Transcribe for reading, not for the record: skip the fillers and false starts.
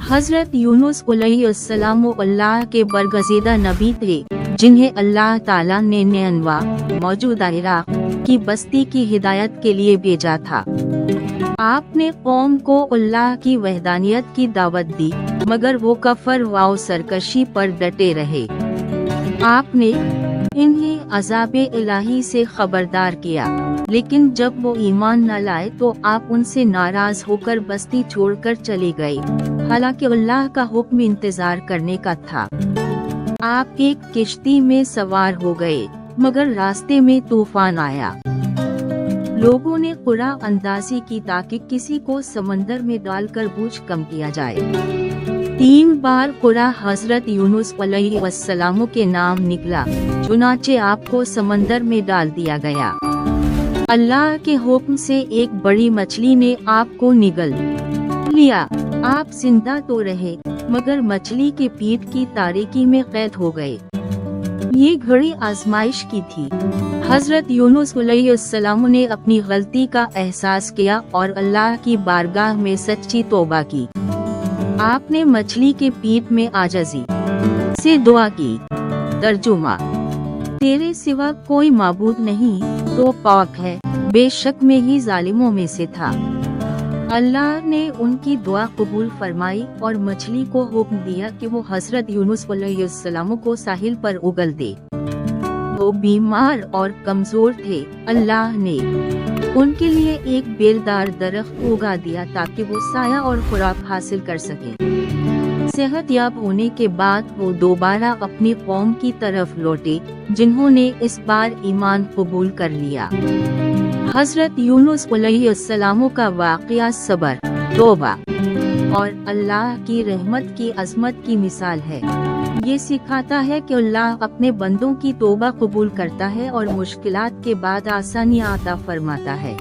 हज़रत यूनुस अलैहिस्सलाम अल्लाह के बरगज़ीदा नबी थे, जिन्हें अल्लाह ताला ने निनवा मौजूदा इराक की बस्ती की हिदायत के लिए भेजा था। आपने कौम को अल्लाह की वहदानियत की दावत दी, मगर वो कफर व सरकशी पर डटे रहे। आपने इन्हें अज़ाब इलाही से खबरदार किया, लेकिन जब वो ईमान न लाए तो आप उनसे नाराज होकर बस्ती छोड़कर चले गए, हालांकि अल्लाह का हुक्म इंतजार करने का था। आप एक किश्ती में सवार हो गए, मगर रास्ते में तूफान आया। लोगों ने कुरा अंदाजी की ताकि किसी को समंदर में डालकर बोझ कम किया जाए। 3 बार कुरा हजरत यूनुस अलैहिस्सलाम के नाम निकला, चुनाचे आपको समंदर में डाल दिया गया। अल्लाह के हुक्म से एक बड़ी मछली ने आपको निगल लिया। आप जिंदा तो रहे, मगर मछली के पीठ की तारीकी में कैद हो गए। ये घड़ी आजमाइश की थी। हजरत यूनुस अलैहिस्सलाम ने अपनी गलती का एहसास किया और अल्लाह की बारगाह में सच्ची तौबा की। आपने मछली के पीठ में आजिज़ी से दुआ की। तर्जुमा: तेरे सिवा कोई माबूद नहीं तो पाक है, बेशक मैं ही जालिमों में से था। अल्लाह ने उनकी दुआ कबूल फरमाई और मछली को हुक्म दिया कि वो हजरत यूनुस अलैहिस्सलाम को साहिल पर उगल दे। वो बीमार और कमजोर थे। अल्लाह ने उनके लिए एक बेलदार दरख्त उगा दिया ताकि वो साया और खुराक हासिल कर सके। सेहतयाब होने के बाद वो दोबारा अपनी कौम की तरफ लौटे, जिन्होंने इस बार ईमान कबूल कर लिया। हजरत यूनुस अलैहिस्सलाम का वाक़या सबर, तौबा और अल्लाह की रहमत की अज़मत की मिसाल है। ये सिखाता है कि अल्लाह अपने बंदों की तौबा कबूल करता है और मुश्किलात के बाद आसानियाँ अता फरमाता है।